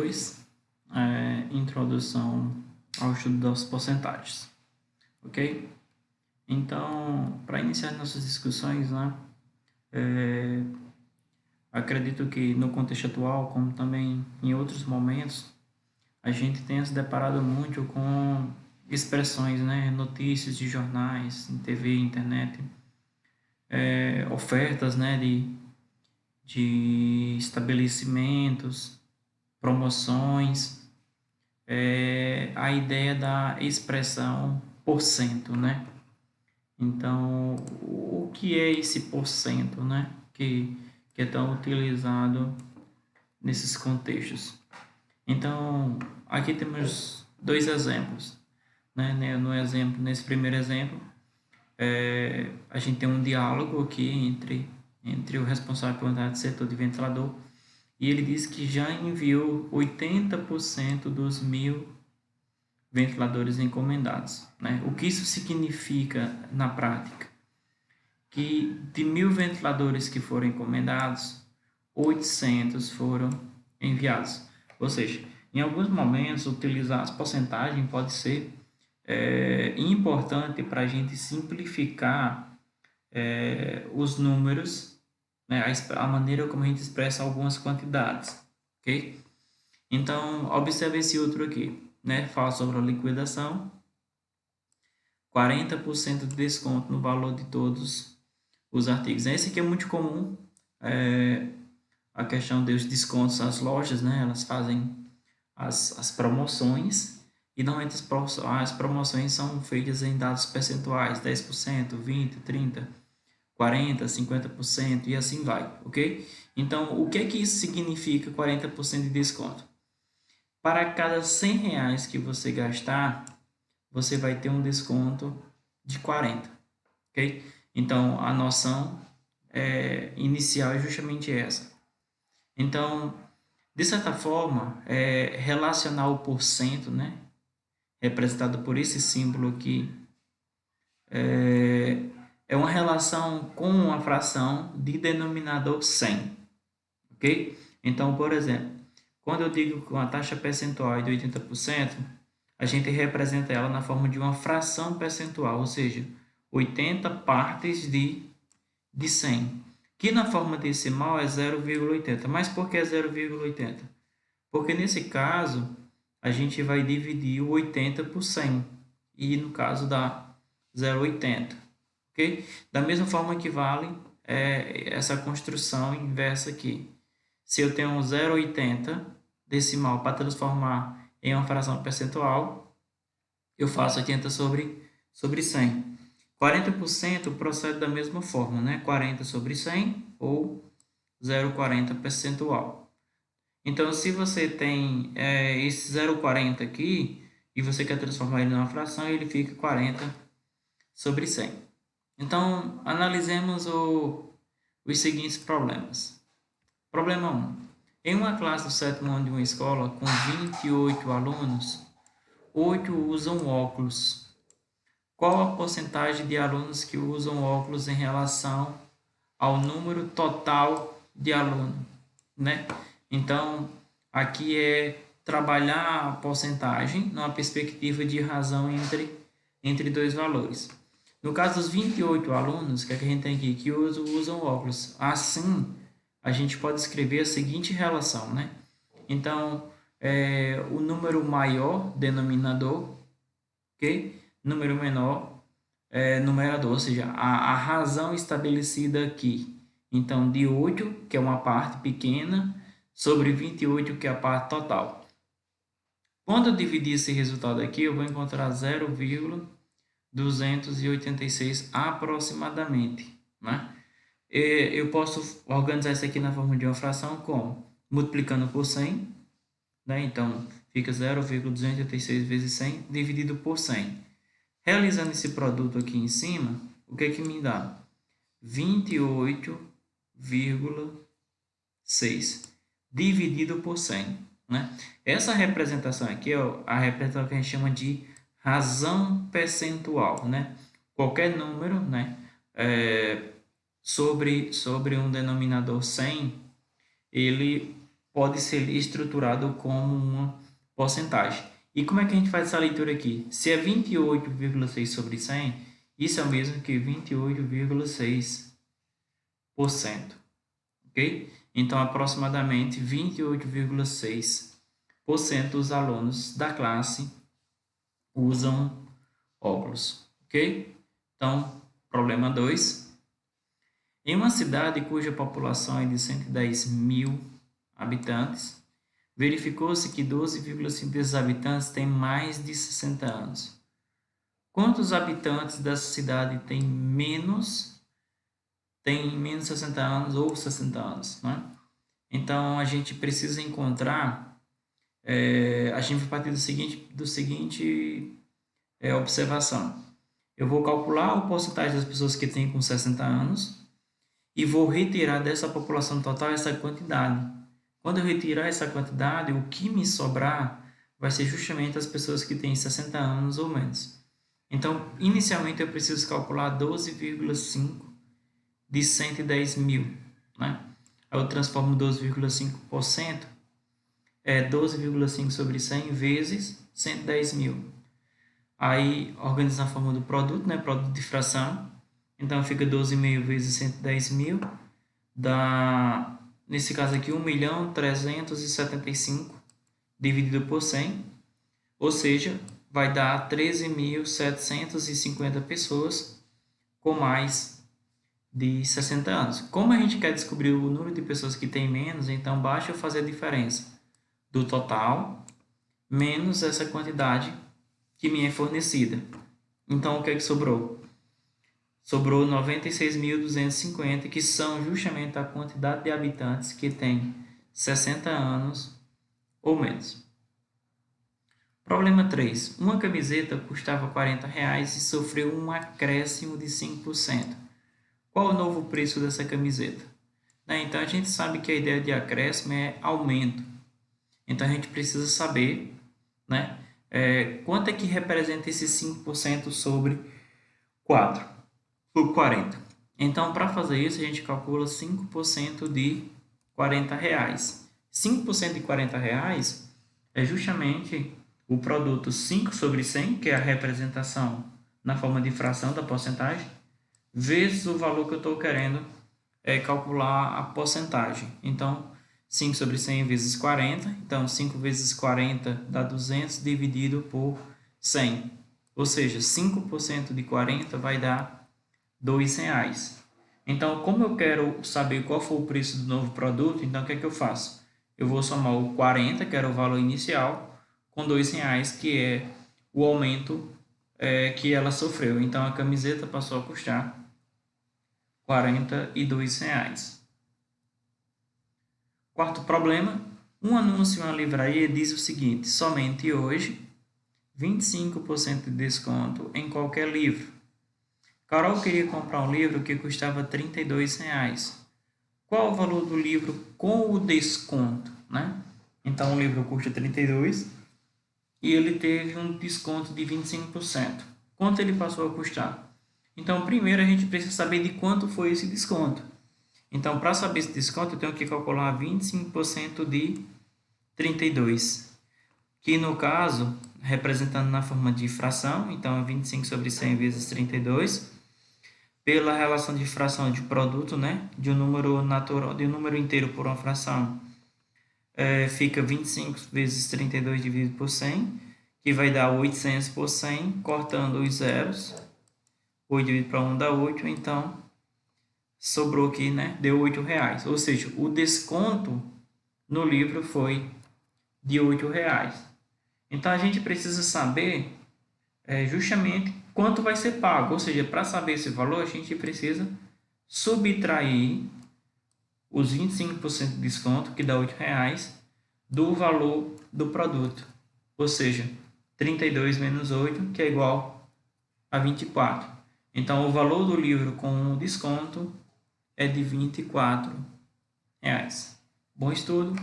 2, Introdução ao estudo das porcentagens, ok? Então, para iniciar nossas discussões, né, acredito que no contexto atual, como também em outros momentos, a gente tenha se deparado muito com expressões, né, notícias de jornais, em TV, internet, ofertas, né, de estabelecimentos, promoções, a ideia da expressão porcento, né? Então, o que é esse porcento, né? Que é tão utilizado nesses contextos. Então, aqui temos dois exemplos, né? Nesse primeiro exemplo, a gente tem um diálogo aqui entre o responsável pela unidade de setor de ventilador e ele diz que já enviou 80% dos 1.000 ventiladores encomendados, né? O que isso significa na prática? Que de 1.000 ventiladores que foram encomendados, 800 foram enviados. Ou seja, em alguns momentos, utilizar as porcentagens pode ser importante para a gente simplificar os números, né, a maneira como a gente expressa algumas quantidades, ok? Então, observe esse outro aqui, né? Fala sobre a liquidação, 40% de desconto no valor de todos os artigos. Esse aqui é muito comum, a questão dos descontos nas lojas, né? Elas fazem as promoções e normalmente as promoções são feitas em dados percentuais, 10%, 20%, 30%, 40%, 50% e assim vai, ok? Então, o que é que isso significa 40% de desconto? Para cada 100 reais que você gastar, você vai ter um desconto de 40, ok? Então, a noção inicial é justamente essa. Então, de certa forma, relacionar o porcento, né, representado por esse símbolo aqui, é uma relação com uma fração de denominador 100, ok? Então, por exemplo, quando eu digo que uma taxa percentual é de 80%, a gente representa ela na forma de uma fração percentual, ou seja, 80 partes de 100, que na forma decimal é 0,80. Mas por que 0,80? Porque nesse caso, a gente vai dividir o 80 por 100, e no caso dá 0,80, ok? Da mesma forma que vale essa construção inversa aqui. Se eu tenho um 0,80 decimal para transformar em uma fração percentual, eu faço 80 sobre 100. 40% procede da mesma forma, né? 40 sobre 100 ou 0,40 percentual. Então, se você tem esse 0,40 aqui e você quer transformar ele numa fração, ele fica 40 sobre 100. Então, analisemos os seguintes problemas. Problema 1. Em uma classe do sétimo ano de uma escola com 28 alunos, 8 usam óculos. Qual a porcentagem de alunos que usam óculos em relação ao número total de alunos, né? Então, aqui é trabalhar a porcentagem numa perspectiva de razão entre dois valores. No caso dos 28 alunos, que a gente tem aqui, que usam óculos, assim, a gente pode escrever a seguinte relação, né? Então, o número maior, denominador, ok? Número menor, numerador, ou seja, a razão estabelecida aqui. Então, de 8, que é uma parte pequena, sobre 28, que é a parte total. Quando eu dividir esse resultado aqui, eu vou encontrar 0,286 aproximadamente, né? Eu posso organizar isso aqui na forma de uma fração como? Multiplicando por 100, né? Então, fica 0,286 vezes 100 dividido por 100. Realizando esse produto aqui em cima, o que é que me dá? 28,6 dividido por 100, né? Essa representação aqui é a representação que a gente chama de razão percentual, né? Qualquer número, né, sobre um denominador 100, ele pode ser estruturado como uma porcentagem. E como é que a gente faz essa leitura aqui? Se é 28,6 sobre 100, isso é o mesmo que 28,6%. Ok? Então, aproximadamente 28,6% dos alunos da classe usam óculos. Ok? Então, problema 2. Em uma cidade cuja população é de 110 mil habitantes, verificou-se que 12,5% desses habitantes têm mais de 60 anos. Quantos habitantes dessa cidade têm menos de 60 anos ou 60 anos, né? Então, a gente precisa encontrar, a gente vai partir do seguinte observação. Eu vou calcular o porcentagem das pessoas que têm com 60 anos e vou retirar dessa população total essa quantidade. Quando eu retirar essa quantidade, o que me sobrar vai ser justamente as pessoas que têm 60 anos ou menos. Então, inicialmente, eu preciso calcular 12,5 de 110 mil. Né? Aí eu transformo 12,5%, 12,5 sobre 100 vezes 110 mil. Aí, organiza a forma do produto, né? Produto de fração. Então, fica 12,5 vezes 110 mil, dá, nesse caso aqui, 1.375 dividido por 100, ou seja, vai dar 13.750 pessoas com mais de 60 anos. Como a gente quer descobrir o número de pessoas que tem menos, então basta eu fazer a diferença do total menos essa quantidade que me é fornecida. Então, o que é que sobrou? Sobrou 96.250, que são justamente a quantidade de habitantes que tem 60 anos ou menos. Problema 3. Uma camiseta custava R$ 40 e sofreu um acréscimo de 5%. Qual o novo preço dessa camiseta? Então, a gente sabe que a ideia de acréscimo é aumento. Então, a gente precisa saber, né, quanto é que representa esse 5% sobre 4, por 40. Então, para fazer isso, a gente calcula 5% de R$ 40. 5% de R$ 40 é justamente o produto 5 sobre 100, que é a representação na forma de fração da porcentagem, vezes o valor que eu estou querendo calcular a porcentagem. Então, 5 sobre 100 vezes 40. Então, 5 vezes 40 dá 200 dividido por 100. Ou seja, 5% de 40 vai dar R$ 2. Então, como eu quero saber qual foi o preço do novo produto, então o que é que eu faço? Eu vou somar o 40, que era o valor inicial, com R$ 2, que é o aumento que ela sofreu. Então, a camiseta passou a custar R$ 42. Quarto problema, um anúncio em uma livraria diz o seguinte: somente hoje, 25% de desconto em qualquer livro. Carol queria comprar um livro que custava R$ 32. Qual o valor do livro com o desconto? Né? Então, o livro custa 32 e ele teve um desconto de 25%. Quanto ele passou a custar? Então, primeiro a gente precisa saber de quanto foi esse desconto. Então, para saber esse desconto, eu tenho que calcular 25% de 32, que no caso, representando na forma de fração, então é 25 sobre 100 vezes 32, pela relação de fração de produto, né, de um número natural, de um número inteiro por uma fração, fica 25 vezes 32 dividido por 100, que vai dar 800 por 100, cortando os zeros, 8 dividido para 1 dá 8, então sobrou aqui, né, deu R$ 8. Ou seja, o desconto no livro foi de R$ 8. Então, a gente precisa saber justamente quanto vai ser pago. Ou seja, para saber esse valor, a gente precisa subtrair os 25% de desconto, que dá R$ 8, do valor do produto. Ou seja, 32 menos 8, que é igual a 24. Então, o valor do livro com desconto é de R$ 24. Bom estudo!